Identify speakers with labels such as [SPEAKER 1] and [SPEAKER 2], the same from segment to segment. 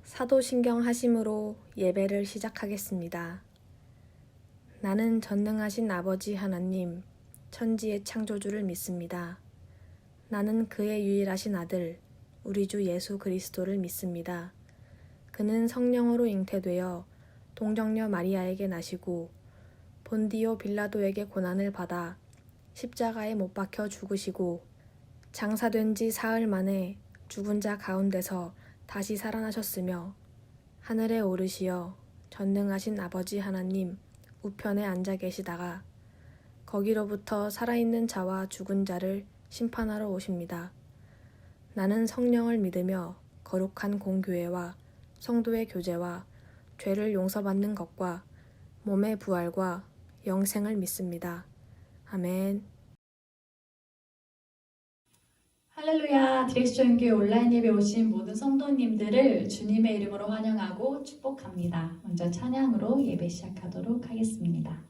[SPEAKER 1] 사도신경 하심으로 예배를 시작하겠습니다. 나는 전능하신 아버지 하나님, 천지의 창조주를 믿습니다. 나는 그의 유일하신 아들, 우리 주 예수 그리스도를 믿습니다. 그는 성령으로 잉태되어 동정녀 마리아에게 나시고 본디오 빌라도에게 고난을 받아 십자가에 못 박혀 죽으시고 장사된 지 사흘 만에 죽은 자 가운데서 다시 살아나셨으며 하늘에 오르시어 전능하신 아버지 하나님 우편에 앉아 계시다가 거기로부터 살아있는 자와 죽은 자를 심판하러 오십니다. 나는 성령을 믿으며 거룩한 공교회와 성도의 교제와 죄를 용서받는 것과 몸의 부활과 영생을 믿습니다. 아멘.
[SPEAKER 2] 할렐루야. 드렉스조인교회 온라인 예배 오신 모든 성도님들을 주님의 이름으로 환영하고 축복합니다. 먼저 찬양으로 예배 시작하도록 하겠습니다.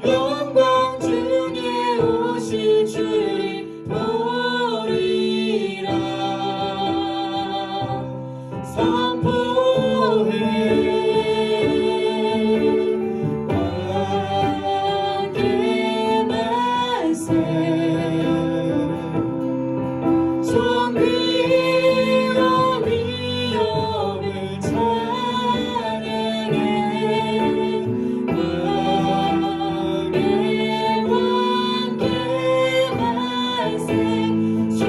[SPEAKER 3] 영광 중에 오신 주를 보리라. 선포해 왕의 말씀. 존귀와 위엄을 찬양해 왕의 말씀. 주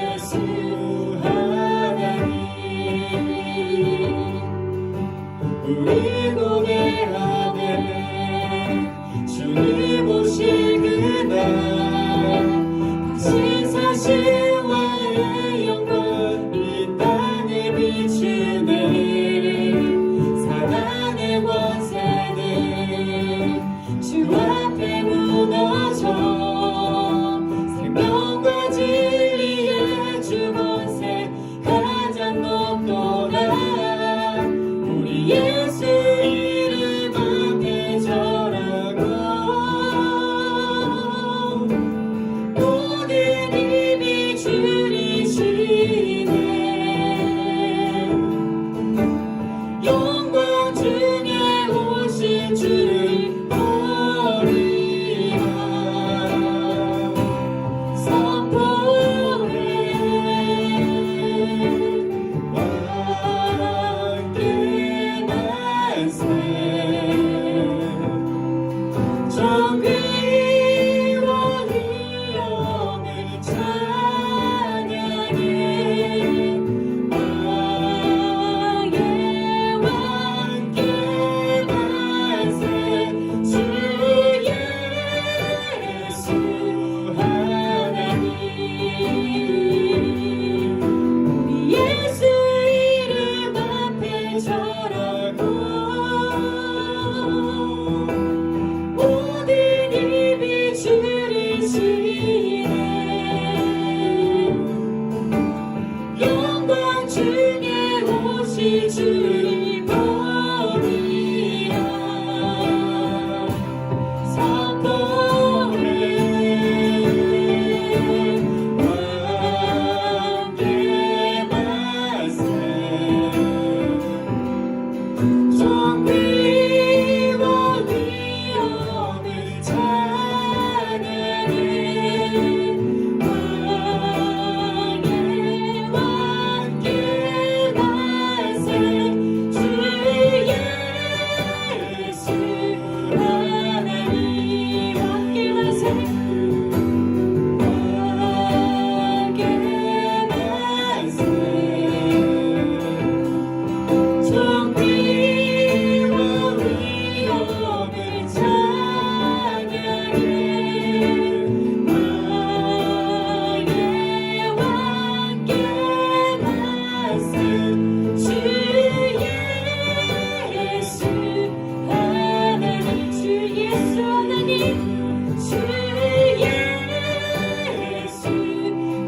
[SPEAKER 3] 예수 하나님 우리 고개하네 주님 오실 그날 신사신와의 영광 이 땅에 비추네. 사단의 권세들 주 앞에 무너져 생명과 진리의 주 권세 가장 높도다. 우리 예수 이름 앞에 절하고 모든 힘이 주리시네. 영광 중에 오신 주를 보리라. 선포해 왕의 말씀. 존귀와 위엄을 찬양해 왕의 말씀. 주 예수 하나님 우리 예수 이름 앞에 절하고 모든 힘이 주리시네. 영광 중에 오신 주를 보리라. 선포해 왕의 말씀. 존귀와 위엄을 찬양해 왕의 말씀. 주 예수 하나님 왕의 말씀. 왕의 말씀. 존귀와 위엄을 찬양해 왕의 말씀. 주 예수 하나님 주 예수 하나님 주 예수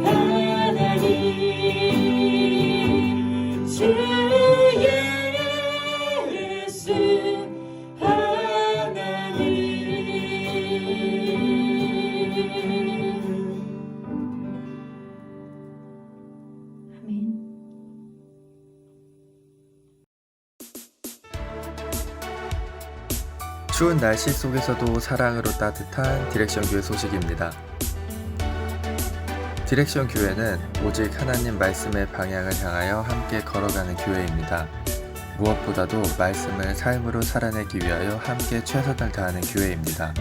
[SPEAKER 3] 하나님 주 예수 하나님. 아멘.
[SPEAKER 4] 추운 날씨 속에서도 사랑으로 따뜻한 디렉션 교회 소식입니다. 디렉션 교회는 오직 하나님 말씀의 방향을 향하여 함께 걸어가는 교회입니다. 무엇보다도 말씀을 삶으로 살아내기 위하여 함께 최선을 다하는 교회입니다.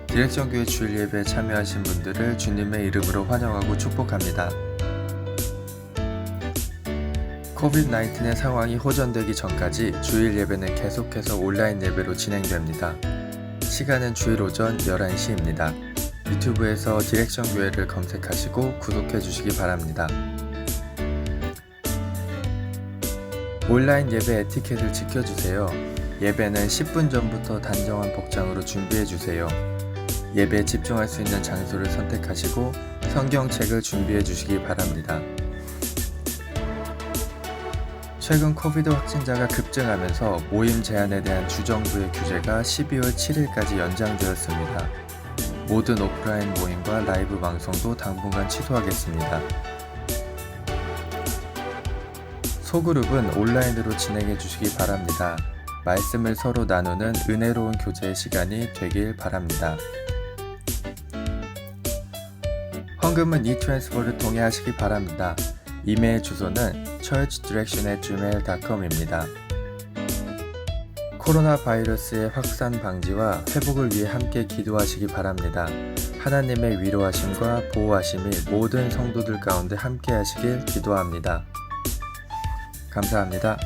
[SPEAKER 4] 디렉션 교회 주일 예배에 참여하신 분들을 주님의 이름으로 환영하고 축복합니다. 코비드-19의 상황이 호전되기 전까지 주일 예배는 계속해서 온라인 예배로 진행됩니다. 시간은 주일 오전 11시입니다. 유튜브에서 디렉션 교회를 검색하시고 구독해 주시기 바랍니다. 온라인 예배 에티켓을 지켜주세요. 예배는 10분 전부터 단정한 복장으로 준비해 주세요. 예배에 집중할 수 있는 장소를 선택하시고 성경책을 준비해 주시기 바랍니다. 최근 코비드 확진자가 급증하면서 모임 제한에 대한 주정부의 규제가 12월 7일까지 연장되었습니다. 모든 오프라인 모임과 라이브 방송도 당분간 취소하겠습니다. 소그룹은 온라인으로 진행해 주시기 바랍니다. 말씀을 서로 나누는 은혜로운 교제의 시간이 되길 바랍니다. 헌금은 이트랜스퍼를 통해 하시기 바랍니다. 이메일 주소는 churchdirection@gmail.com입니다. 코로나 바이러스의 확산 방지와 회복을 위해 함께 기도하시기 바랍니다. 하나님의 위로하심과 보호하심이 모든 성도들 가운데 함께 하시길 기도합니다. 감사합니다.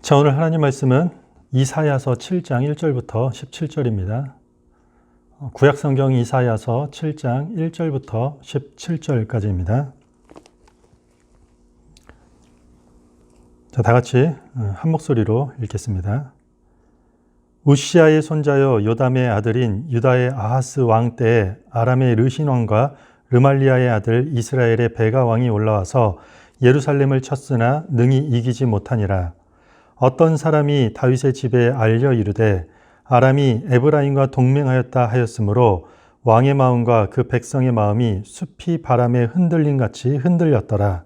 [SPEAKER 5] 자, 오늘 하나님 말씀은 이사야서 7장 1절부터 17절입니다. 구약성경 이사야서 7장 1절부터 17절까지입니다. 자, 다 같이 한 목소리로 읽겠습니다. 우시아의 손자여 요담의 아들인 유다의 아하스 왕 때에 아람의 르신 왕과 르말리아의 아들 이스라엘의 베가 왕이 올라와서 예루살렘을 쳤으나 능히 이기지 못하니라. 어떤 사람이 다윗의 집에 알려 이르되 아람이 에브라임과 동맹하였다 하였으므로 왕의 마음과 그 백성의 마음이 숲이 바람에 흔들림같이 흔들렸더라.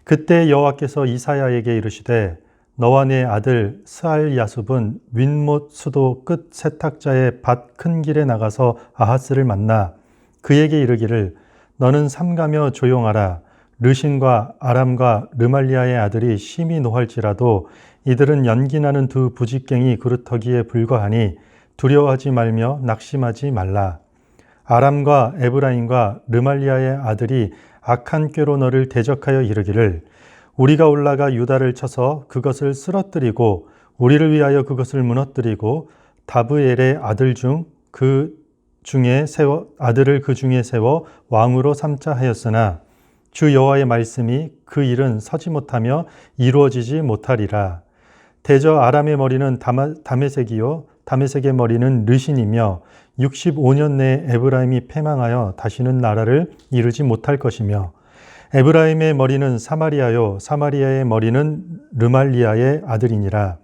[SPEAKER 5] 그때 여호와께서 이사야에게 이르시되 너와 내 아들 스알야숲은 윗못 수도 끝 세탁자의 밭 큰 길에 나가서 아하스를 만나 그에게 이르기를 너는 삼가며 조용하라. 르신과 아람과 르말리아의 아들이 심히 노할지라도 이들은 연기나는 두 부직갱이 그루터기에 불과하니 두려워하지 말며 낙심하지 말라. 아람과 에브라임과 르말리아의 아들이 악한 꾀로 너를 대적하여 이르기를 우리가 올라가 유다를 쳐서 그것을 쓰러뜨리고 우리를 위하여 그것을 무너뜨리고 다브엘의 아들을 그 중에 세워 왕으로 삼자 하였으나 주 여호와의 말씀이 그 일은 서지 못하며 이루어지지 못하리라. 대저 아람의 머리는 다메섹이요 다메섹의 머리는 르신이며 65년 내에 에브라임이 패망하여 다시는 나라를 이루지 못할 것이며 에브라임의 머리는 사마리아요 사마리아의 머리는 르말리아의 아들이니라.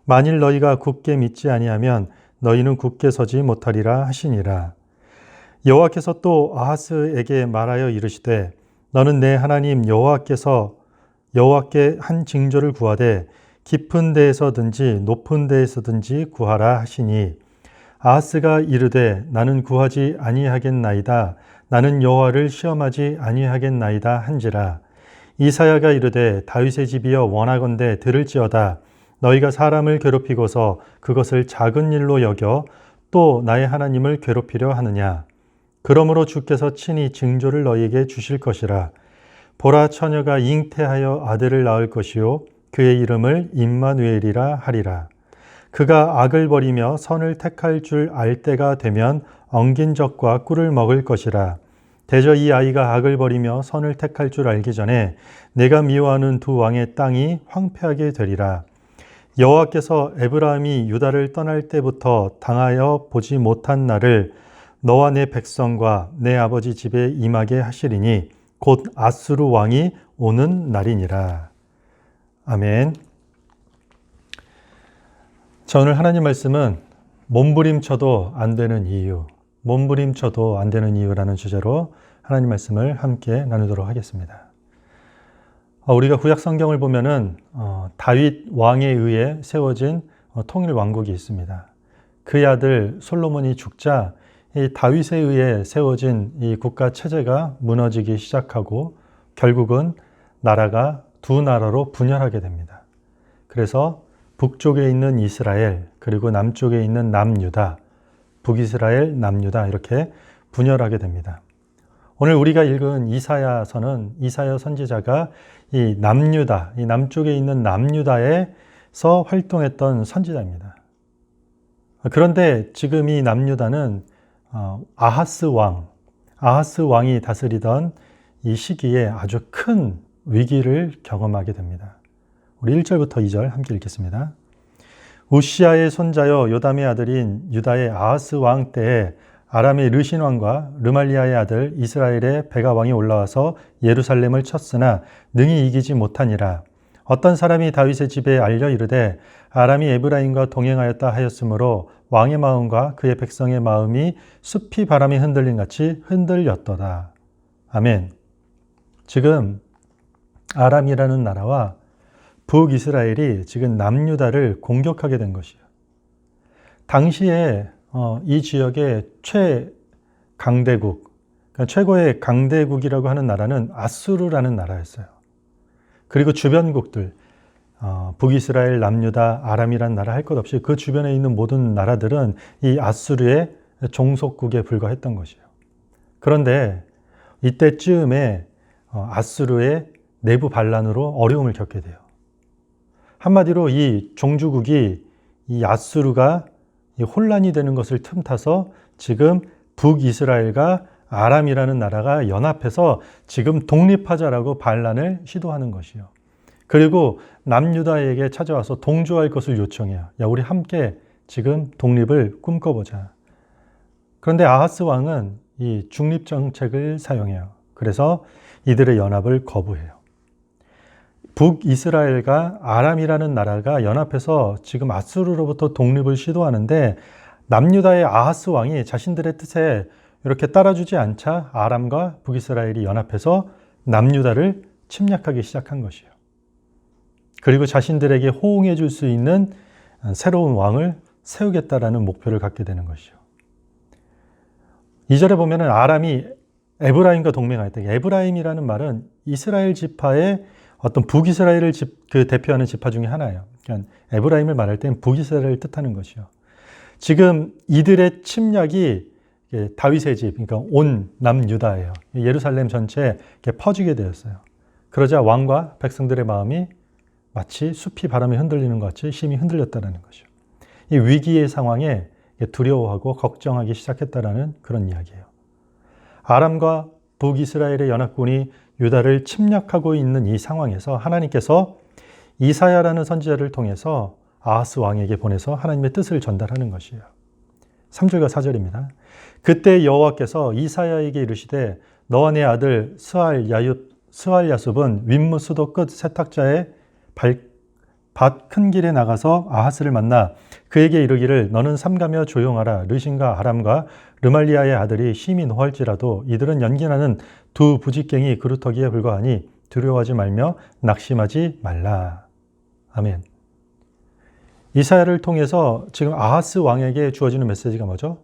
[SPEAKER 5] 만일 너희가 굳게 믿지 아니하면 너희는 굳게 서지 못하리라 하시니라. 여호와께서 또 아하스에게 말하여 이르시되 너는 내 하나님 여호와께 한 징조를 구하되 깊은 데에서든지 높은 데에서든지 구하라 하시니 아하스가 이르되 나는 구하지 아니하겠나이다. 나는 여호와를 시험하지 아니하겠나이다 한지라. 이사야가 이르되 다윗의 집이여 원하건대 들을지어다. 너희가 사람을 괴롭히고서 그것을 작은 일로 여겨 또 나의 하나님을 괴롭히려 하느냐. 그러므로 주께서 친히 징조를 너희에게 주실 것이라. 보라 처녀가 잉태하여 아들을 낳을 것이요 그의 이름을 임마누엘이라 하리라. 그가 악을 버리며 선을 택할 줄 알 때가 되면 엉긴 적과 꿀을 먹을 것이라. 대저 이 아이가 악을 버리며 선을 택할 줄 알기 전에 내가 미워하는 두 왕의 땅이 황폐하게 되리라. 여호와께서 에브라임이 유다를 떠날 때부터 당하여 보지 못한 날을 너와 내 백성과 내 아버지 집에 임하게 하시리니 곧 아수르 왕이 오는 날이니라. 아멘. 자, 오늘 하나님 말씀은 몸부림쳐도 안 되는 이유, 몸부림쳐도 안 되는 이유라는 주제로 하나님 말씀을 함께 나누도록 하겠습니다. 우리가 구약 성경을 보면은 다윗 왕에 의해 세워진 통일 왕국이 있습니다. 그의 아들 솔로몬이 죽자 이 다윗에 의해 세워진 이 국가 체제가 무너지기 시작하고 결국은 나라가 두 나라로 분열하게 됩니다. 그래서 북쪽에 있는 이스라엘 그리고 남쪽에 있는 남유다, 북이스라엘, 남유다 이렇게 분열하게 됩니다. 오늘 우리가 읽은 이사야서는 이사야 선지자가 이 남유다, 이 남쪽에 있는 남유다에서 활동했던 선지자입니다. 그런데 지금 이 남유다는 아하스 왕이 다스리던 이 시기에 아주 큰 위기를 경험하게 됩니다. 우리 1절부터 2절 함께 읽겠습니다. 우시아의 손자여 요담의 아들인 유다의 아하스 왕 때에 아람의 르신 왕과 르말리아의 아들 이스라엘의 베가 왕이 올라와서 예루살렘을 쳤으나 능히 이기지 못하니라. 어떤 사람이 다윗의 집에 알려 이르되 아람이 에브라임과 동행하였다 하였으므로 왕의 마음과 그의 백성의 마음이 숲이 바람에 흔들린 같이 흔들렸도다. 아멘. 지금 아람이라는 나라와 북이스라엘이 지금 남유다를 공격하게 된 것이에요. 당시에 이 지역의 최강대국, 그러니까 최고의 강대국이라고 하는 나라는 아수르라는 나라였어요. 그리고 주변국들, 북이스라엘, 남유다, 아람이라는 나라 할 것 없이 그 주변에 있는 모든 나라들은 이 아수르의 종속국에 불과했던 것이에요. 그런데 이때쯤에 아수르의 내부 반란으로 어려움을 겪게 돼요. 한마디로 이 종주국이 이 아수르가 혼란이 되는 것을 틈타서 지금 북이스라엘과 아람이라는 나라가 연합해서 지금 독립하자라고 반란을 시도하는 것이요. 그리고 남유다에게 찾아와서 동조할 것을 요청해요. 야, 우리 함께 지금 독립을 꿈꿔보자. 그런데 아하스 왕은 이 중립 정책을 사용해요. 그래서 이들의 연합을 거부해요. 북이스라엘과 아람이라는 나라가 연합해서 지금 아수르로부터 독립을 시도하는데 남유다의 아하스 왕이 자신들의 뜻에 이렇게 따라주지 않자 아람과 북이스라엘이 연합해서 남유다를 침략하기 시작한 것이에요. 그리고 자신들에게 호응해 줄 수 있는 새로운 왕을 세우겠다라는 목표를 갖게 되는 것이죠. 2절에 보면은 아람이 에브라임과 동맹하였다. 에브라임이라는 말은 이스라엘 지파의 어떤 북이스라엘을 대표하는 지파 중에 하나예요. 그러니까 에브라임을 말할 때는 북이스라엘을 뜻하는 것이요. 지금 이들의 침략이 다윗의 집, 그러니까 온 남유다예요. 예루살렘 전체에 퍼지게 되었어요. 그러자 왕과 백성들의 마음이 마치 숲이 바람에 흔들리는 것 같이 심히 흔들렸다는 것이요. 이 위기의 상황에 두려워하고 걱정하기 시작했다라는 그런 이야기예요. 아람과 북이스라엘의 연합군이 유다를 침략하고 있는 이 상황에서 하나님께서 이사야라는 선지자를 통해서 아하스 왕에게 보내서 하나님의 뜻을 전달하는 것이에요. 3절과 4절입니다. 그때 여호와께서 이사야에게 이르시되 너와 내 아들 스알야숲은 윗무 수도 끝 세탁자의 밭 큰 길에 나가서 아하스를 만나 그에게 이르기를 너는 삼가며 조용하라. 르신과 아람과 르말리아의 아들이 심히 노할지라도 이들은 연기나는 두 부직갱이 그루터기에 불과하니 두려워하지 말며 낙심하지 말라. 아멘. 이사야를 통해서 지금 아하스 왕에게 주어지는 메시지가 뭐죠?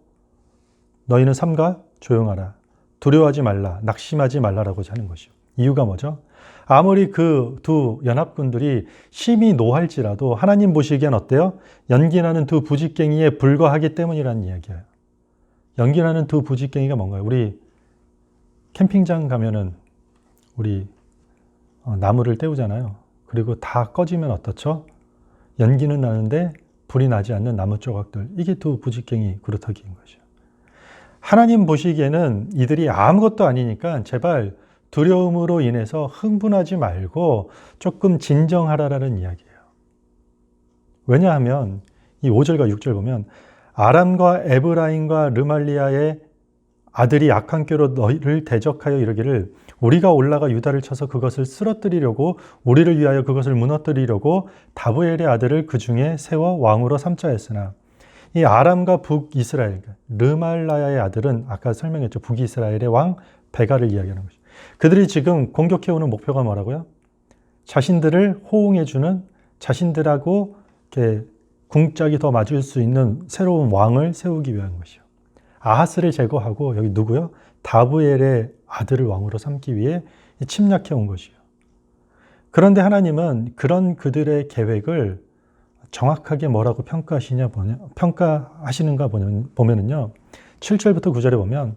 [SPEAKER 5] 너희는 삼가 조용하라. 두려워하지 말라. 낙심하지 말라라고 하는 것이요. 이유가 뭐죠? 아무리 그 두 연합군들이 심히 노할지라도 하나님 보시기엔 어때요? 연기나는 두 부직갱이에 불과하기 때문이라는 이야기예요. 연기나는 두 부직갱이가 뭔가요? 우리 캠핑장 가면은 우리 나무를 때우잖아요. 그리고 다 꺼지면 어떻죠? 연기는 나는데 불이 나지 않는 나무 조각들. 이게 두 부직갱이 그루터기인 거죠. 하나님 보시기에는 이들이 아무것도 아니니까 제발 두려움으로 인해서 흥분하지 말고 조금 진정하라라는 이야기예요. 왜냐하면 이 5절과 6절 보면 아람과 에브라임과 르말리아의 아들이 악한 꾀로 너희를 대적하여 이르기를 우리가 올라가 유다를 쳐서 그것을 쓰러뜨리려고 우리를 위하여 그것을 무너뜨리려고 다부엘의 아들을 그 중에 세워 왕으로 삼자 했으나 이 아람과 북이스라엘 르말라야의 아들은 아까 설명했죠. 북이스라엘의 왕 베가를 이야기하는 것이죠. 그들이 지금 공격해오는 목표가 뭐라고요? 자신들을 호응해주는 자신들하고 이렇게 궁짝이 더 맞을 수 있는 새로운 왕을 세우기 위한 것이요. 아하스를 제거하고 여기 누구요? 다부엘의 아들을 왕으로 삼기 위해 침략해 온 것이요. 그런데 하나님은 그런 그들의 계획을 정확하게 뭐라고 평가하시는가 보면은요. 7절부터 9절에 보면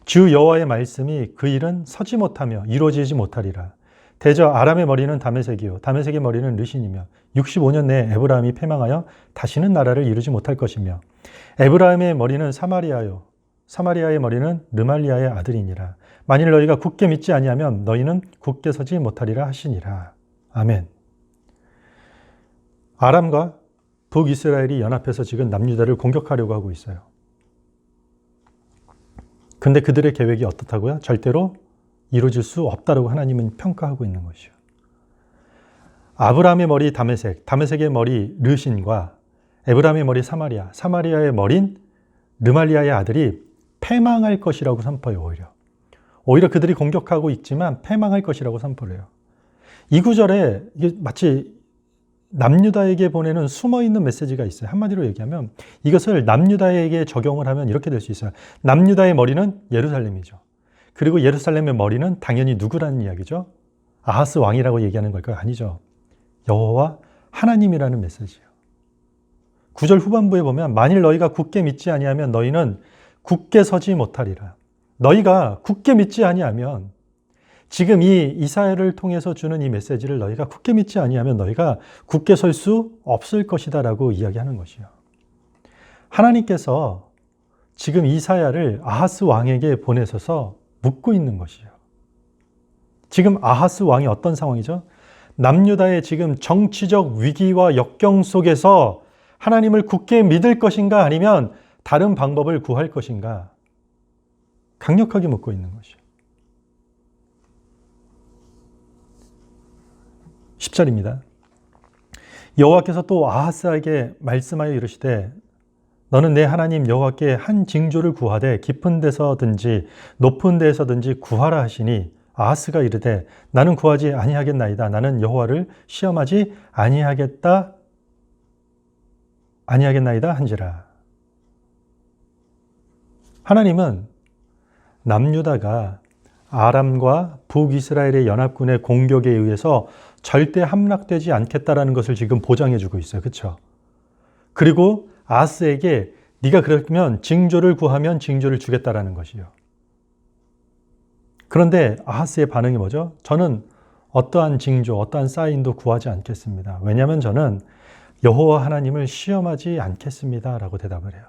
[SPEAKER 5] 주 여호와의 말씀이 그 일은 서지 못하며 이루어지지 못하리라. 대저 아람의 머리는 다메섹이요 다메섹의 머리는 르신이며 65년 내에 에브라임이 패망하여 다시는 나라를 이루지 못할 것이며 에브라임의 머리는 사마리아요 사마리아의 머리는 르말리아의 아들이니라. 만일 너희가 굳게 믿지 아니하면 너희는 굳게 서지 못하리라 하시니라. 아멘. 아람과 북이스라엘이 연합해서 지금 남유다를 공격하려고 하고 있어요. 근데 그들의 계획이 어떻다고요? 절대로 이루어질 수 없다라고 하나님은 평가하고 있는 것이요. 아브라함의 머리 다메섹, 다메섹의 머리 르신과 에브라함의 머리 사마리아, 사마리아의 머린 르말리아의 아들이 패망할 것이라고 선포해요. 오히려 그들이 공격하고 있지만 패망할 것이라고 선포를 해요. 이 구절에 이게 마치 남유다에게 보내는 숨어있는 메시지가 있어요. 한마디로 얘기하면 이것을 남유다에게 적용을 하면 이렇게 될 수 있어요. 남유다의 머리는 예루살렘이죠. 그리고 예루살렘의 머리는 당연히 누구라는 이야기죠? 아하스 왕이라고 얘기하는 걸까요? 아니죠. 여호와 하나님이라는 메시지예요. 9절 후반부에 보면 만일 너희가 굳게 믿지 아니하면 너희는 굳게 서지 못하리라. 너희가 굳게 믿지 아니하면 지금 이 이사야를 통해서 주는 이 메시지를 너희가 굳게 믿지 아니하면 너희가 굳게 설 수 없을 것이다 라고 이야기하는 것이요. 하나님께서 지금 이사야를 아하스 왕에게 보내셔서 묻고 있는 것이요. 지금 아하스 왕이 어떤 상황이죠? 남유다의 지금 정치적 위기와 역경 속에서 하나님을 굳게 믿을 것인가 아니면 다른 방법을 구할 것인가 강력하게 묻고 있는 것이요. 10절입니다. 여호와께서 또 아하스에게 말씀하여 이르시되 너는 내 하나님 여호와께 한 징조를 구하되 깊은 데서든지 높은 데에서든지 구하라 하시니 아하스가 이르되 나는 구하지 아니하겠나이다. 나는 여호와를 시험하지 아니하겠나이다 한지라. 하나님은 남유다가 아람과 북이스라엘의 연합군의 공격에 의해서 절대 함락되지 않겠다라는 것을 지금 보장해 주고 있어요. 그렇죠? 그리고 아하스에게 네가 그러면 징조를 구하면 징조를 주겠다라는 것이요. 그런데 아하스의 반응이 뭐죠? 저는 어떠한 징조, 어떠한 사인도 구하지 않겠습니다. 왜냐하면 저는 여호와 하나님을 시험하지 않겠습니다 라고 대답을 해요.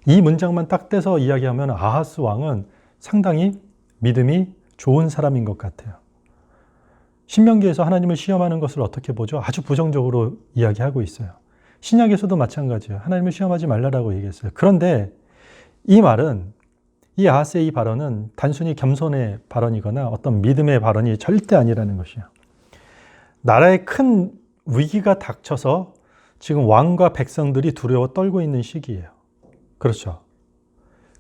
[SPEAKER 5] 이 문장만 딱 떼서 이야기하면 아하스 왕은 상당히 믿음이 좋은 사람인 것 같아요. 신명기에서 하나님을 시험하는 것을 어떻게 보죠? 아주 부정적으로 이야기하고 있어요. 신약에서도 마찬가지예요. 하나님을 시험하지 말라라고 얘기했어요. 그런데 이 말은, 이 아하스의 이 발언은 단순히 겸손의 발언이거나 어떤 믿음의 발언이 절대 아니라는 것이에요. 나라에 큰 위기가 닥쳐서 지금 왕과 백성들이 두려워 떨고 있는 시기예요. 그렇죠.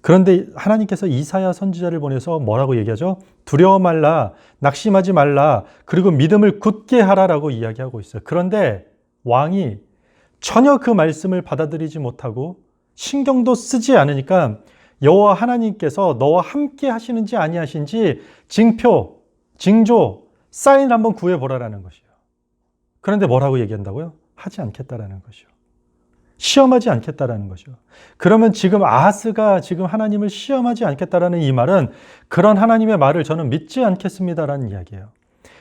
[SPEAKER 5] 그런데 하나님께서 이사야 선지자를 보내서 뭐라고 얘기하죠? 두려워 말라, 낙심하지 말라, 그리고 믿음을 굳게 하라라고 이야기하고 있어요. 그런데 왕이 전혀 그 말씀을 받아들이지 못하고 신경도 쓰지 않으니까 여호와 하나님께서 너와 함께 하시는지 아니하신지 징표, 징조, 사인을 한번 구해보라라는 것이에요. 그런데 뭐라고 얘기한다고요? 하지 않겠다라는 것이요. 시험하지 않겠다라는 것이요. 그러면 지금 아하스가 지금 하나님을 시험하지 않겠다라는 이 말은 그런 하나님의 말을 저는 믿지 않겠습니다라는 이야기예요.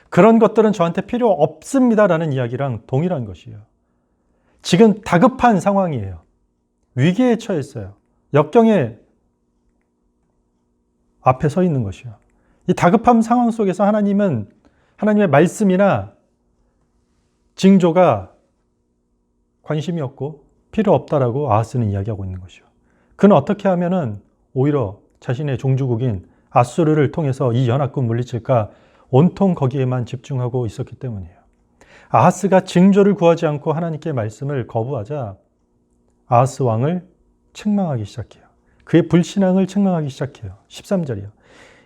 [SPEAKER 5] 그런 것들은 저한테 필요 없습니다라는 이야기랑 동일한 것이에요. 지금 다급한 상황이에요. 위기에 처했어요. 역경에 앞에 서 있는 것이요. 이 다급한 상황 속에서 하나님은 하나님의 말씀이나 징조가 관심이 없고 필요 없다라고 아하스는 이야기하고 있는 것이요. 그는 어떻게 하면은 오히려 자신의 종주국인 아수르를 통해서 이 연합군 물리칠까 온통 거기에만 집중하고 있었기 때문이에요. 아하스가 징조를 구하지 않고 하나님께 말씀을 거부하자 아하스 왕을 책망하기 시작해요. 그의 불신앙을 책망하기 시작해요. 13절이요.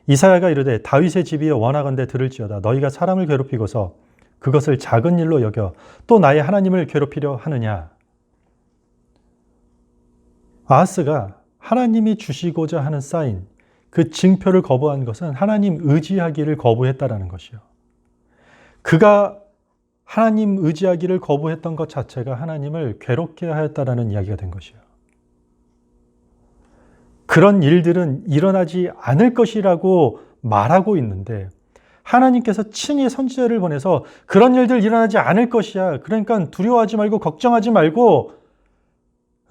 [SPEAKER 5] 이사야가 이르되 다윗의 집이여 원하건대 들을지어다. 너희가 사람을 괴롭히고서 그것을 작은 일로 여겨 또 나의 하나님을 괴롭히려 하느냐. 아하스가 하나님이 주시고자 하는 사인, 그 징표를 거부한 것은 하나님 의지하기를 거부했다라는 것이요. 그가 하나님 의지하기를 거부했던 것 자체가 하나님을 괴롭게 하였다라는 이야기가 된 것이요. 그런 일들은 일어나지 않을 것이라고 말하고 있는데 하나님께서 친히 선지자를 보내서 그런 일들 일어나지 않을 것이야. 그러니까 두려워하지 말고 걱정하지 말고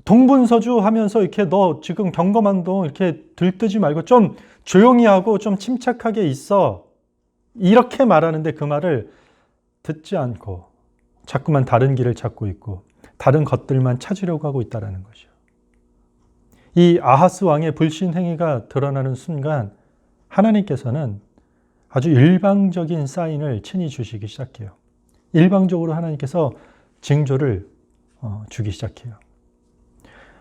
[SPEAKER 5] 동분서주 하면서 이렇게 너 지금 경거망동 이렇게 들뜨지 말고 좀 조용히 하고 좀 침착하게 있어. 이렇게 말하는데 그 말을 듣지 않고 자꾸만 다른 길을 찾고 있고 다른 것들만 찾으려고 하고 있다는 것이요. 이 아하스 왕의 불신 행위가 드러나는 순간 하나님께서는 아주 일방적인 사인을 친히 주시기 시작해요. 일방적으로 하나님께서 징조를 주기 시작해요.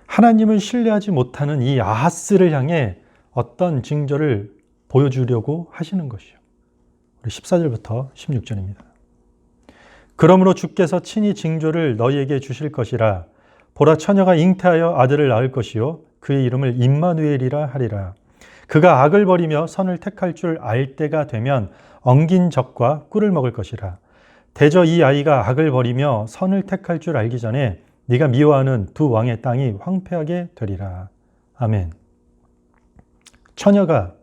[SPEAKER 5] 하나님을 신뢰하지 못하는 이 아하스를 향해 어떤 징조를 보여주려고 하시는 것이요. 우리 14절부터 16절입니다. 그러므로 주께서 친히 징조를 너희에게 주실 것이라. 보라, 처녀가 잉태하여 아들을 낳을 것이요 그의 이름을 임마누엘이라 하리라. 그가 악을 버리며 선을 택할 줄 알 때가 되면 엉긴 적과 꿀을 먹을 것이라. 대저 이 아이가 악을 버리며 선을 택할 줄 알기 전에 네가 미워하는 두 왕의 땅이 황폐하게 되리라. 아멘. 처녀가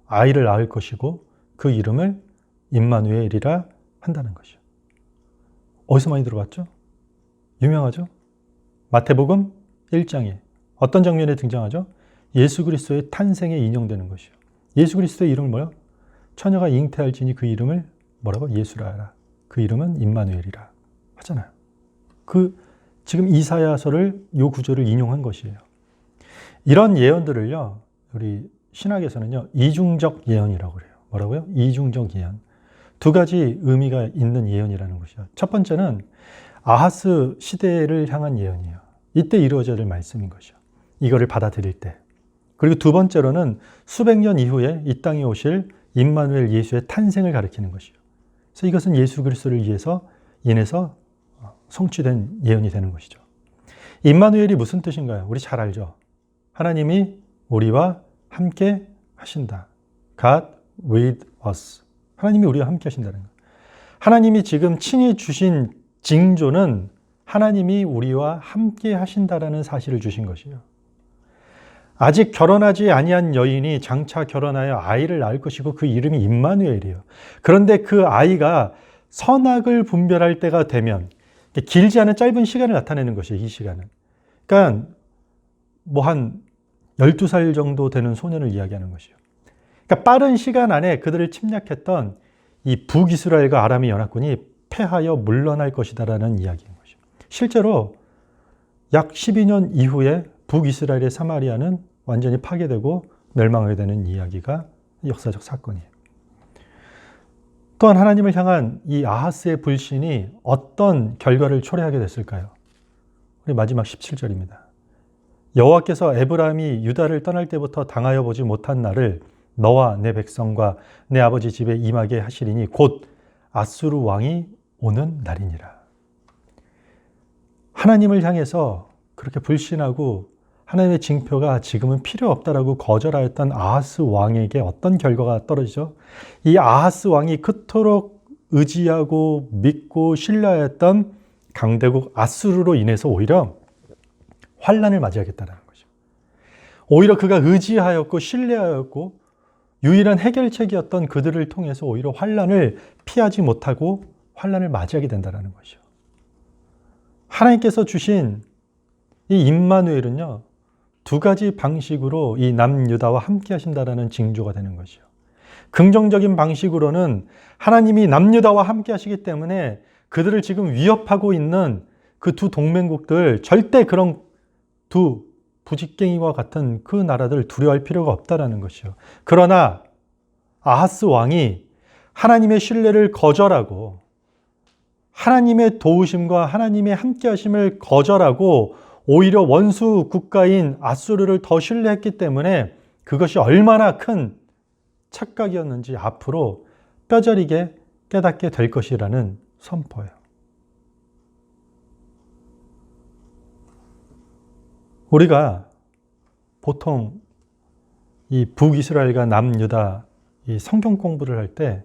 [SPEAKER 5] 아이를 낳을 것이고 그 이름을 임마누엘이라 한다는 것이요. 어디서 많이 들어봤죠? 유명하죠? 마태복음 1장에 어떤 장면에 등장하죠? 예수 그리스도의 탄생에 인용되는 것이요. 예수 그리스도의 이름을 뭐요? 처녀가 잉태할지니 그 이름을 뭐라고? 예수라 하라. 그 이름은 임마누엘이라 하잖아요. 지금 이사야서를 요 구절을 인용한 것이에요. 이런 예언들을요, 우리 신학에서는요, 이중적 예언이라고 그래요. 뭐라고요? 이중적 예언. 두 가지 의미가 있는 예언이라는 것이요. 첫 번째는 아하스 시대를 향한 예언이에요. 이때 이루어져야 될 말씀인 것이요. 이거를 받아들일 때. 그리고 두 번째로는 수백 년 이후에 이 땅에 오실 임마누엘 예수의 탄생을 가리키는 것이요. 그래서 이것은 예수 그리스도를 인해서 성취된 예언이 되는 것이죠. 임마누엘이 무슨 뜻인가요? 우리 잘 알죠. 하나님이 우리와 함께 하신다. God with us. 하나님이 우리와 함께 하신다는 것. 하나님이 지금 친히 주신 징조는 하나님이 우리와 함께 하신다라는 사실을 주신 것이에요. 아직 결혼하지 아니한 여인이 장차 결혼하여 아이를 낳을 것이고 그 이름이 임마누엘이에요. 그런데 그 아이가 선악을 분별할 때가 되면 길지 않은 짧은 시간을 나타내는 것이에요. 이 시간은. 그러니까 뭐 한 12살 정도 되는 소년을 이야기하는 것이에요. 그러니까 빠른 시간 안에 그들을 침략했던 이 북이스라엘과 아람의 연합군이 패하여 물러날 것이다라는 이야기인 것이죠. 실제로 약 12년 이후에 북이스라엘의 사마리아는 완전히 파괴되고 멸망하게 되는 이야기가 역사적 사건이에요. 또한 하나님을 향한 이 아하스의 불신이 어떤 결과를 초래하게 됐을까요? 우리 마지막 17절입니다. 여호와께서 에브라임이 유다를 떠날 때부터 당하여 보지 못한 날을 너와 내 백성과 내 아버지 집에 임하게 하시리니 곧 아수르 왕이 오는 날이니라. 하나님을 향해서 그렇게 불신하고 하나님의 징표가 지금은 필요 없다라고 거절하였던 아하스 왕에게 어떤 결과가 떨어지죠? 이 아하스 왕이 그토록 의지하고 믿고 신뢰하였던 강대국 아수르로 인해서 오히려 환란을 맞이하겠다는 거죠. 오히려 그가 의지하였고 신뢰하였고 유일한 해결책이었던 그들을 통해서 오히려 환란을 피하지 못하고 환란을 맞이하게 된다는 것이죠. 하나님께서 주신 이 임마누엘은요, 두 가지 방식으로 이 남유다와 함께 하신다라는 징조가 되는 것이요. 긍정적인 방식으로는 하나님이 남유다와 함께 하시기 때문에 그들을 지금 위협하고 있는 그 두 동맹국들, 절대 그런 두 부직갱이와 같은 그 나라들 두려워할 필요가 없다라는 것이요. 그러나 아하스 왕이 하나님의 신뢰를 거절하고 하나님의 도우심과 하나님의 함께 하심을 거절하고 오히려 원수 국가인 아수르를 더 신뢰했기 때문에 그것이 얼마나 큰 착각이었는지 앞으로 뼈저리게 깨닫게 될 것이라는 선포예요. 우리가 보통 이 북이스라엘과 남유다 이 성경 공부를 할 때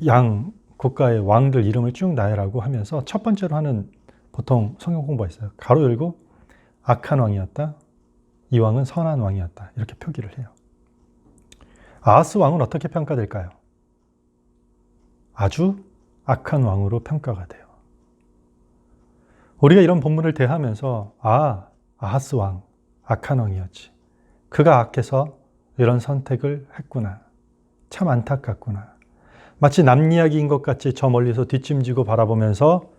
[SPEAKER 5] 양 국가의 왕들 이름을 쭉 나열하고 하면서 첫 번째로 하는 보통 성경 공부가 있어요. 가로 열고 악한 왕이었다. 이 왕은 선한 왕이었다. 이렇게 표기를 해요. 아하스 왕은 어떻게 평가될까요? 아주 악한 왕으로 평가가 돼요. 우리가 이런 본문을 대하면서 아하스 왕, 악한 왕이었지. 그가 악해서 이런 선택을 했구나. 참 안타깝구나. 마치 남 이야기인 것 같이 저 멀리서 뒷짐지고 바라보면서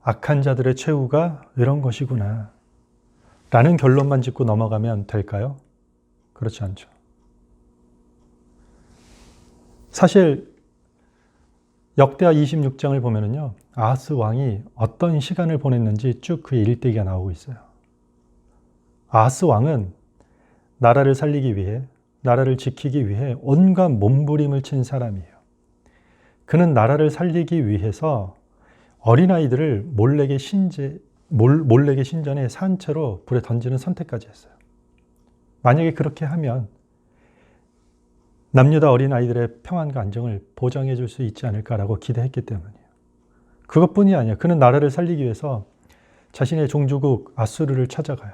[SPEAKER 5] 악한 자들의 최후가 이런 것이구나 라는 결론만 짓고 넘어가면 될까요? 그렇지 않죠. 사실 역대하 26장을 보면은요, 아하스 왕이 어떤 시간을 보냈는지 쭉 그의 일대기가 나오고 있어요. 아하스 왕은 나라를 살리기 위해, 나라를 지키기 위해 온갖 몸부림을 친 사람이에요. 그는 나라를 살리기 위해서 어린아이들을 몰래게 신전에 산채로 불에 던지는 선택까지 했어요. 만약에 그렇게 하면 남유다 어린아이들의 평안과 안정을 보장해 줄 수 있지 않을까라고 기대했기 때문이에요. 그것뿐이 아니에요. 그는 나라를 살리기 위해서 자신의 종주국 아수르를 찾아가요.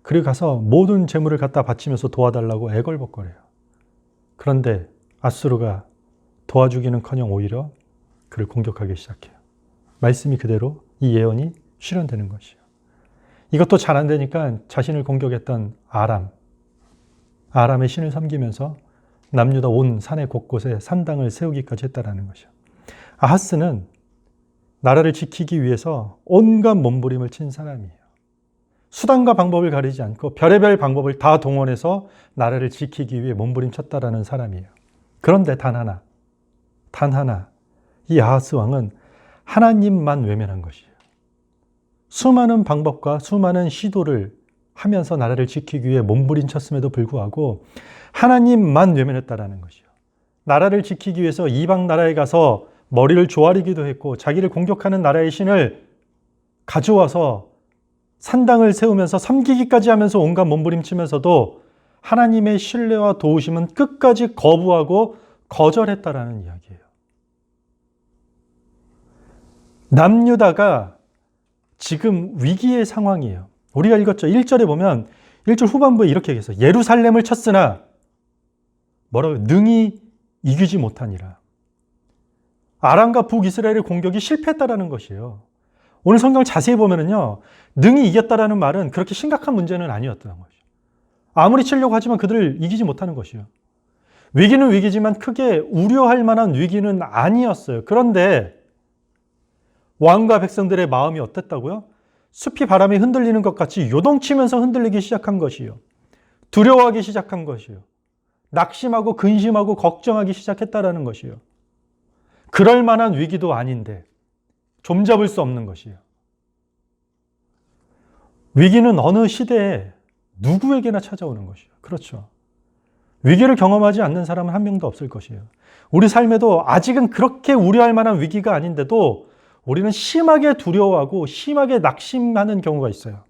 [SPEAKER 5] 그리고 가서 모든 재물을 갖다 바치면서 도와달라고 애걸복걸해요. 그런데 아수르가 도와주기는커녕 오히려 그를 공격하기 시작해요. 말씀이 그대로 이 예언이 실현되는 것이에요. 이것도 잘 안 되니까 자신을 공격했던 아람의 신을 섬기면서 남유다 온 산의 곳곳에 산당을 세우기까지 했다라는 것이요. 아하스는 나라를 지키기 위해서 온갖 몸부림을 친 사람이에요. 수단과 방법을 가리지 않고 별의별 방법을 다 동원해서 나라를 지키기 위해 몸부림쳤다라는 사람이에요. 그런데 단 하나, 이 아하스 왕은 하나님만 외면한 것이에요. 수많은 방법과 수많은 시도를 하면서 나라를 지키기 위해 몸부림쳤음에도 불구하고 하나님만 외면했다라는 것이요. 나라를 지키기 위해서 이방 나라에 가서 머리를 조아리기도 했고 자기를 공격하는 나라의 신을 가져와서 산당을 세우면서 섬기기까지 하면서 온갖 몸부림치면서도 하나님의 신뢰와 도우심은 끝까지 거부하고 거절했다라는 이야기예요. 남유다가 지금 위기의 상황이에요. 우리가 읽었죠. 1절에 보면 1절 후반부에 이렇게 얘기했어요. 예루살렘을 쳤으나 뭐라고요? 능히 이기지 못하니라. 아람과 북이스라엘의 공격이 실패했다라는 것이에요. 오늘 성경을 자세히 보면은요, 능히 이겼다라는 말은 그렇게 심각한 문제는 아니었다는 것이죠. 아무리 치려고 하지만 그들을 이기지 못하는 것이요. 위기는 위기지만 크게 우려할 만한 위기는 아니었어요. 그런데 왕과 백성들의 마음이 어땠다고요? 숲이 바람에 흔들리는 것 같이 요동치면서 흔들리기 시작한 것이요. 두려워하기 시작한 것이요. 낙심하고 근심하고 걱정하기 시작했다라는 것이요. 그럴 만한 위기도 아닌데 좀잡을 수 없는 것이요. 위기는 어느 시대에 누구에게나 찾아오는 것이요. 그렇죠. 위기를 경험하지 않는 사람은 한 명도 없을 것이에요. 우리 삶에도 아직은 그렇게 우려할 만한 위기가 아닌데도 우리는 심하게 두려워하고 심하게 낙심하는 경우가 있어요.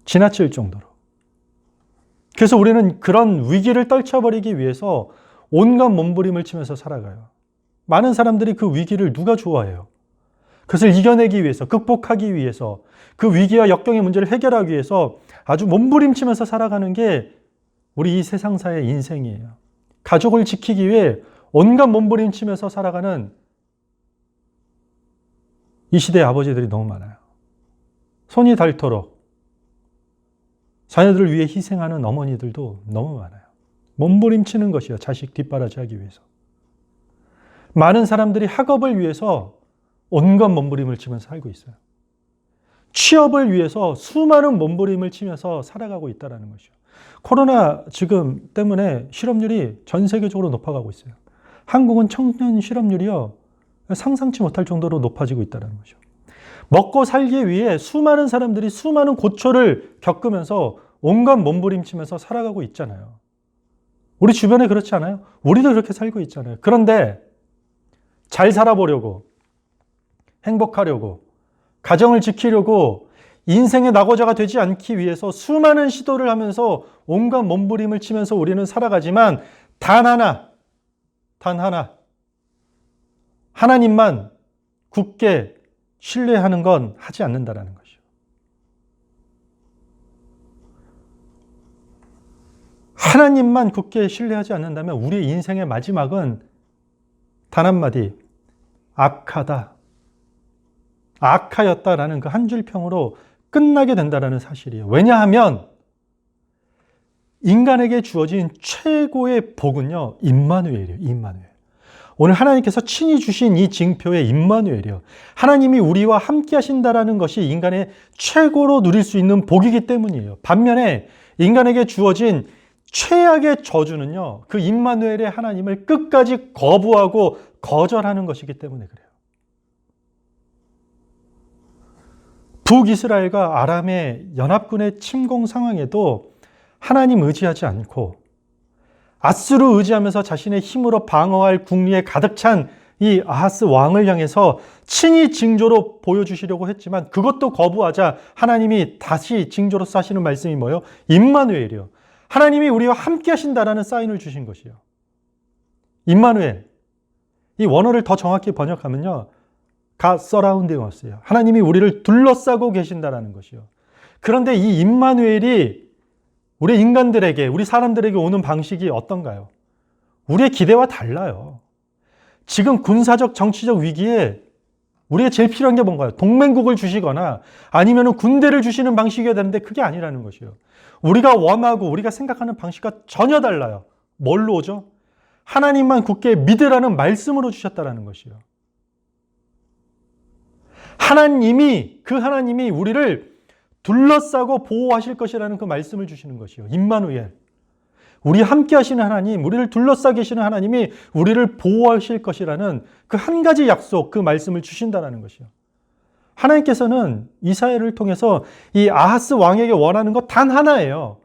[SPEAKER 5] 지나칠 정도로. 그래서 우리는 그런 위기를 떨쳐버리기 위해서 온갖 몸부림을 치면서 살아가요. 많은 사람들이 그 위기를 누가 좋아해요? 그것을 이겨내기 위해서, 극복하기 위해서, 그 위기와 역경의 문제를 해결하기 위해서 아주 몸부림치면서 살아가는 게 우리 이 세상사의 인생이에요. 가족을 지키기 위해 온갖 몸부림치면서 살아가는 이 시대의 아버지들이 너무 많아요. 손이 닳도록 자녀들을 위해 희생하는 어머니들도 너무 많아요. 몸부림치는 것이요. 자식 뒷바라지하기 위해서. 많은 사람들이 학업을 위해서 온갖 몸부림을 치면서 살고 있어요. 취업을 위해서 수많은 몸부림을 치면서 살아가고 있다는 것이요. 코로나 지금 때문에 실업률이 전 세계적으로 높아가고 있어요. 한국은 청년 실업률이요. 상상치 못할 정도로 높아지고 있다는 거죠. 먹고 살기 위해 수많은 사람들이 수많은 고초를 겪으면서 온갖 몸부림치면서 살아가고 있잖아요. 우리 주변에 그렇지 않아요? 우리도 그렇게 살고 있잖아요. 그런데 잘 살아보려고, 행복하려고, 가정을 지키려고 인생의 낙오자가 되지 않기 위해서 수많은 시도를 하면서 온갖 몸부림을 치면서 우리는 살아가지만 단 하나 하나님만 굳게 신뢰하는 건 하지 않는다라는 것이죠. 하나님만 굳게 신뢰하지 않는다면 우리의 인생의 마지막은 단 한마디 악하였다라는 그 한 줄 평으로 끝나게 된다라는 사실이에요. 왜냐하면 인간에게 주어진 최고의 복은요, 임마누엘이에요. 임마누엘. 오늘 하나님께서 친히 주신 이 징표의 임마누엘이요. 하나님이 우리와 함께 하신다라는 것이 인간의 최고로 누릴 수 있는 복이기 때문이에요. 반면에 인간에게 주어진 최악의 저주는요, 그 임마누엘의 하나님을 끝까지 거부하고 거절하는 것이기 때문에 그래요. 북이스라엘과 아람의 연합군의 침공 상황에도 하나님 의지하지 않고 아수르 의지하면서 자신의 힘으로 방어할 국리에 가득 찬 이 아하스 왕을 향해서 친히 징조로 보여주시려고 했지만 그것도 거부하자 하나님이 다시 징조로서 하시는 말씀이 뭐예요? 임마누엘이요. 하나님이 우리와 함께 하신다라는 사인을 주신 것이요. 임마누엘. 이 원어를 더 정확히 번역하면요, God surrounding us예요. 하나님이 우리를 둘러싸고 계신다라는 것이요. 그런데 이 임마누엘이 우리 인간들에게, 우리 사람들에게 오는 방식이 어떤가요? 우리의 기대와 달라요. 지금 군사적, 정치적 위기에 우리가 제일 필요한 게 뭔가요? 동맹국을 주시거나 아니면 군대를 주시는 방식이어야 되는데 그게 아니라는 것이요. 우리가 원하고 우리가 생각하는 방식과 전혀 달라요. 뭘로 오죠? 하나님만 굳게 믿으라는 말씀으로 주셨다라는 것이요. 그 하나님이 우리를 둘러싸고 보호하실 것이라는 그 말씀을 주시는 것이요. 임마누엘. 우리 함께 하시는 하나님, 우리를 둘러싸 계시는 하나님이 우리를 보호하실 것이라는 그 한 가지 약속, 그 말씀을 주신다는 것이요. 하나님께서는 이사야를 통해서 이 아하스 왕에게 원하는 것 단 하나예요.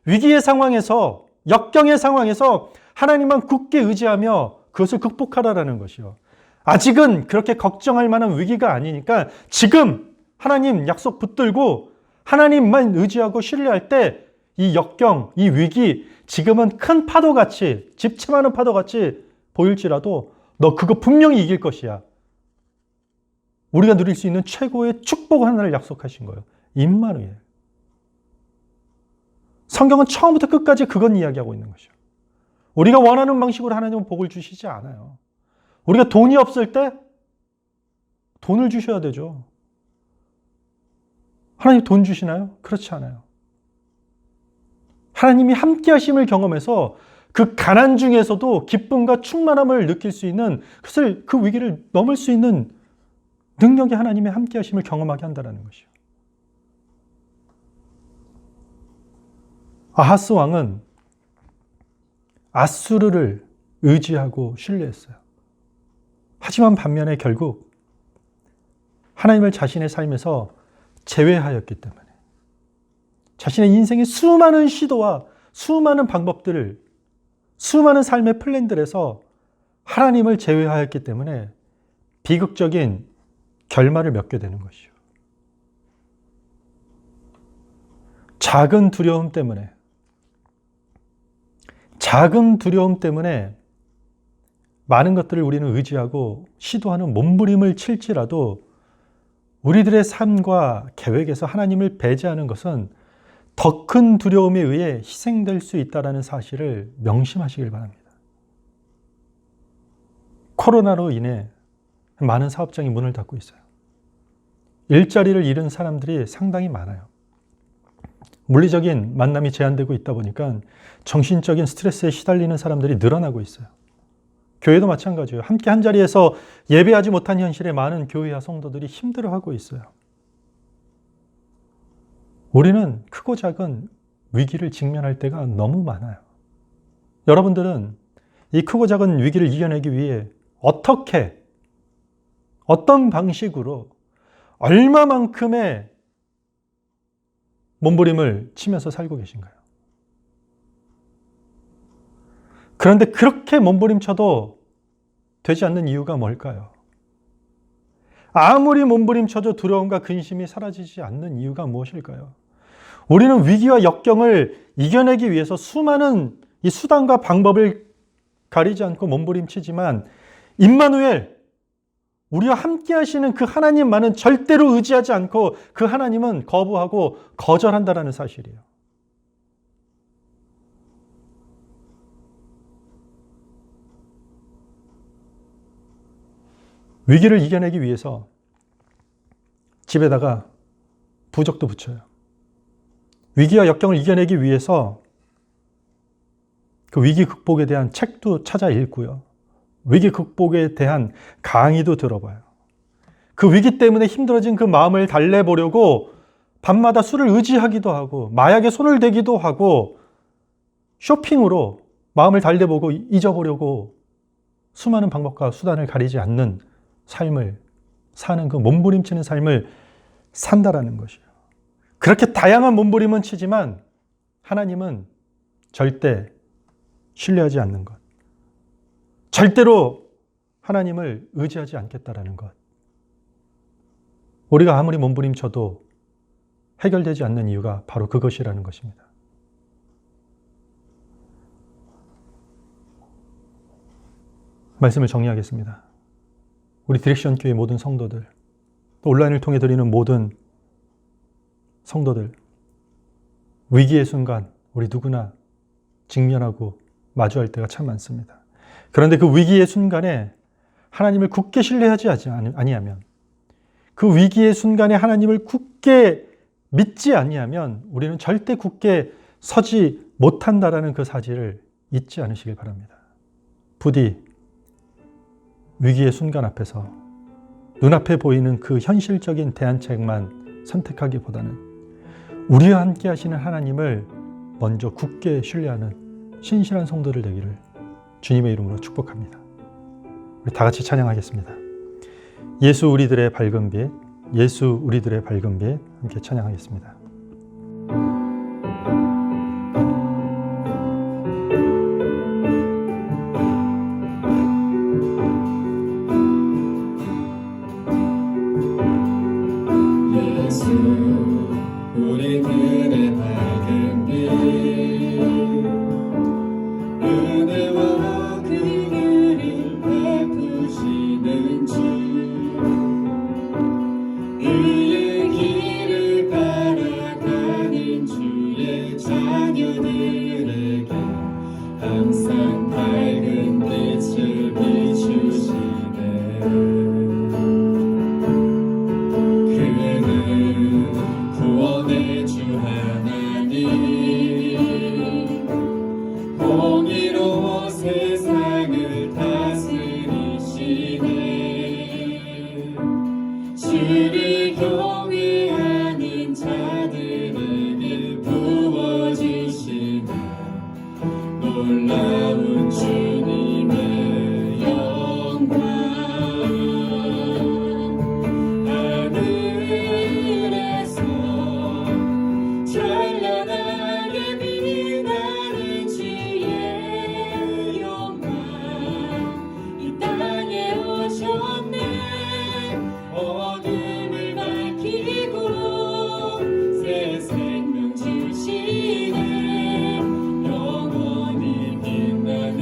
[SPEAKER 5] 위기의 상황에서, 역경의 상황에서 하나님만 굳게 의지하며 그것을 극복하라라는 것이요. 아직은 그렇게 걱정할 만한 위기가 아니니까 지금 하나님 약속 붙들고 하나님만 의지하고 신뢰할 때 이 역경, 이 위기, 지금은 큰 파도같이, 집채많은 파도같이 보일지라도 너 그거 분명히 이길 것이야. 우리가 누릴 수 있는 최고의 축복 하나를 약속하신 거예요. 임마누엘. 성경은 처음부터 끝까지 그건 이야기하고 있는 것이죠. 우리가 원하는 방식으로 하나님은 복을 주시지 않아요. 우리가 돈이 없을 때 돈을 주셔야 되죠. 하나님 돈 주시나요? 그렇지 않아요. 하나님이 함께 하심을 경험해서 그 가난 중에서도 기쁨과 충만함을 느낄 수 있는, 그것을, 그 위기를 넘을 수 있는 능력이 하나님의 함께 하심을 경험하게 한다는 것이요. 아하스 왕은 아수르를 의지하고 신뢰했어요. 하지만 반면에 결국 하나님을 자신의 삶에서 제외하였기 때문에 자신의 인생의 수많은 시도와 수많은 방법들을, 수많은 삶의 플랜들에서 하나님을 제외하였기 때문에 비극적인 결말을 맺게 되는 것이요. 작은 두려움 때문에 많은 것들을 우리는 의지하고 시도하는 몸부림을 칠지라도 우리들의 삶과 계획에서 하나님을 배제하는 것은 더 큰 두려움에 의해 희생될 수 있다는 사실을 명심하시길 바랍니다. 코로나로 인해 많은 사업장이 문을 닫고 있어요. 일자리를 잃은 사람들이 상당히 많아요. 물리적인 만남이 제한되고 있다 보니까 정신적인 스트레스에 시달리는 사람들이 늘어나고 있어요. 교회도 마찬가지예요. 함께 한 자리에서 예배하지 못한 현실에 많은 교회와 성도들이 힘들어하고 있어요. 우리는 크고 작은 위기를 직면할 때가 너무 많아요. 여러분들은 이 크고 작은 위기를 이겨내기 위해 어떻게, 어떤 방식으로, 얼마만큼의 몸부림을 치면서 살고 계신가요? 그런데 그렇게 몸부림쳐도 되지 않는 이유가 뭘까요? 아무리 몸부림쳐도 두려움과 근심이 사라지지 않는 이유가 무엇일까요? 우리는 위기와 역경을 이겨내기 위해서 수많은 이 수단과 방법을 가리지 않고 몸부림치지만 임마누엘, 우리와 함께 하시는 그 하나님만은 절대로 의지하지 않고 그 하나님은 거부하고 거절한다는 사실이에요. 위기를 이겨내기 위해서 집에다가 부적도 붙여요. 위기와 역경을 이겨내기 위해서 그 위기 극복에 대한 책도 찾아 읽고요. 위기 극복에 대한 강의도 들어봐요. 그 위기 때문에 힘들어진 그 마음을 달래보려고 밤마다 술을 의지하기도 하고 마약에 손을 대기도 하고 쇼핑으로 마음을 달래보고 잊어보려고 수많은 방법과 수단을 가리지 않는 삶을 사는 그 몸부림치는 삶을 산다라는 것이에요. 그렇게 다양한 몸부림은 치지만 하나님은 절대 신뢰하지 않는 것. 절대로 하나님을 의지하지 않겠다라는 것. 우리가 아무리 몸부림쳐도 해결되지 않는 이유가 바로 그것이라는 것입니다. 말씀을 정리하겠습니다. 우리 디렉션 교회 모든 성도들, 또 온라인을 통해 드리는 모든 성도들, 위기의 순간 우리 누구나 직면하고 마주할 때가 참 많습니다. 그런데 그 위기의 순간에 하나님을 굳게 신뢰하지 아니하면, 그 위기의 순간에 하나님을 굳게 믿지 아니하면 우리는 절대 굳게 서지 못한다라는 그 사실을 잊지 않으시길 바랍니다. 부디 위기의 순간 앞에서 눈앞에 보이는 그 현실적인 대안책만 선택하기보다는 우리와 함께 하시는 하나님을 먼저 굳게 신뢰하는 신실한 성도들 되기를 주님의 이름으로 축복합니다. 우리 다 같이 찬양하겠습니다. 예수 우리들의 밝은 빛, 예수 우리들의 밝은 빛, 함께 찬양하겠습니다.
[SPEAKER 3] 예수 우리들의 밝은 빛 은혜와 긍휼을 베푸시는 주 그의 길을 따라가는 주의 자녀들에게 항상 밝은 빛을 비추시네. 그는 구원의 주 하나님 공의로 세상을 다스리시네. 주를 경외하는 자들에게 부어주시는 놀라운 주님의 영광. 하늘에서 찬란하게 빛나는 주의 영광 이 땅에 오셨네. 어둠을 밝히고 새 생명 주시네. 영원히 빛나는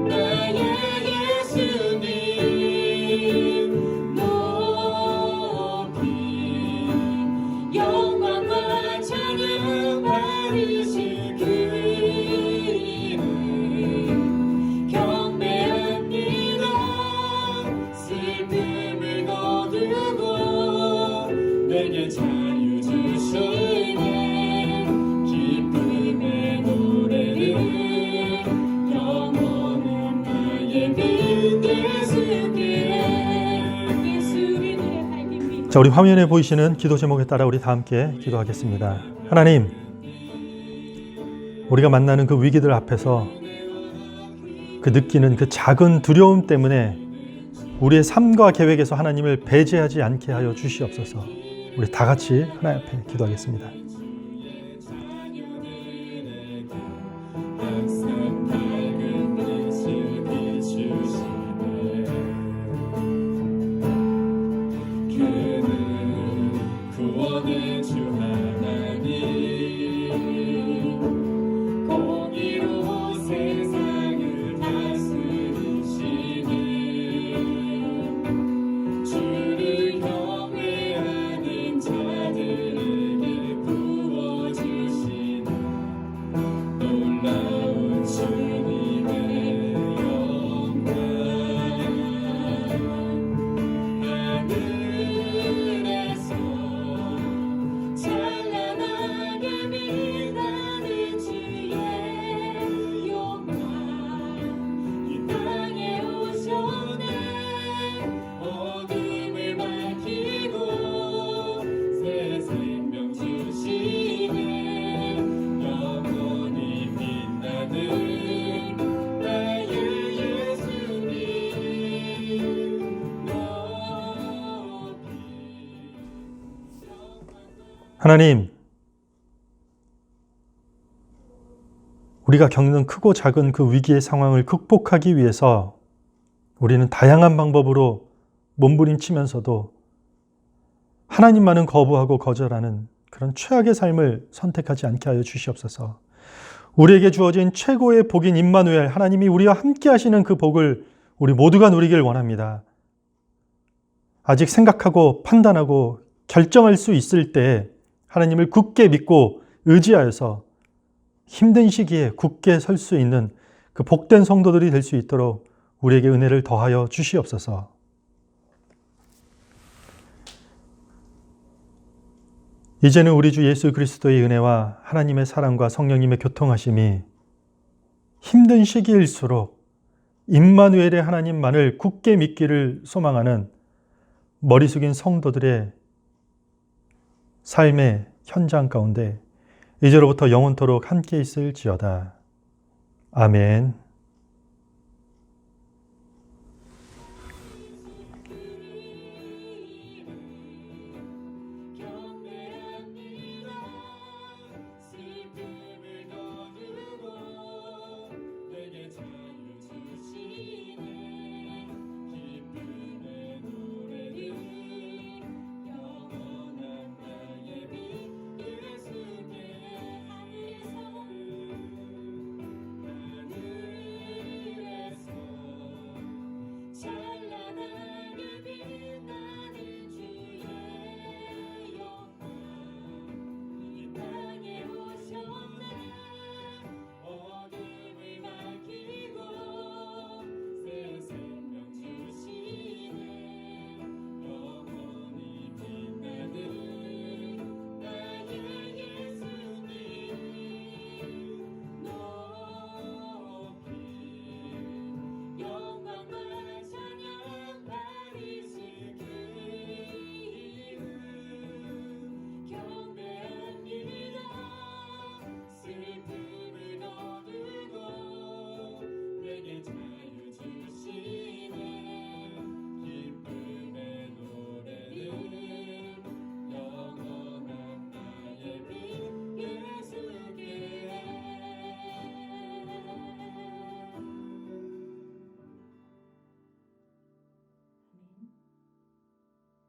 [SPEAKER 3] 나의 예수님 높이 영광과 찬양 받으실 그 이름 경배합니다. 슬픔을 거두고 내게 자유 주시네. 기쁨의 노래를 영원한 나의 빛 예수께. 예수님의 밝은 빛.
[SPEAKER 5] 자, 우리 화면에 보이시는 기도 제목에 따라 우리 다 함께 기도하겠습니다. 하나님, 우리가 만나는 그 위기들 앞에서 그 느끼는 그 작은 두려움 때문에 우리의 삶과 계획에서 하나님을 배제하지 않게 하여 주시옵소서. 우리 다 같이 하나님 앞에 기도하겠습니다.
[SPEAKER 3] 항상 밝은 빛을 비추시네. 그는 구원의 주 하나님 공의로 세상을 다스리시네. 주를 경외하는 자들에게
[SPEAKER 5] 하나님, 우리가 겪는 크고 작은 그 위기의 상황을 극복하기 위해서 우리는 다양한 방법으로 몸부림치면서도 하나님만은 거부하고 거절하는 그런 최악의 삶을 선택하지 않게 하여 주시옵소서. 우리에게 주어진 최고의 복인 임마누엘, 하나님이 우리와 함께 하시는 그 복을 우리 모두가 누리길 원합니다. 아직 생각하고 판단하고 결정할 수 있을 때 하나님을 굳게 믿고 의지하여서 힘든 시기에 굳게 설 수 있는 그 복된 성도들이 될 수 있도록 우리에게 은혜를 더하여 주시옵소서. 이제는 우리 주 예수 그리스도의 은혜와 하나님의 사랑과 성령님의 교통하심이 힘든 시기일수록 임마누엘의 하나님만을 굳게 믿기를 소망하는 머리 숙인 성도들의 삶의 현장 가운데 이제로부터 영원토록 함께 있을지어다. 아멘.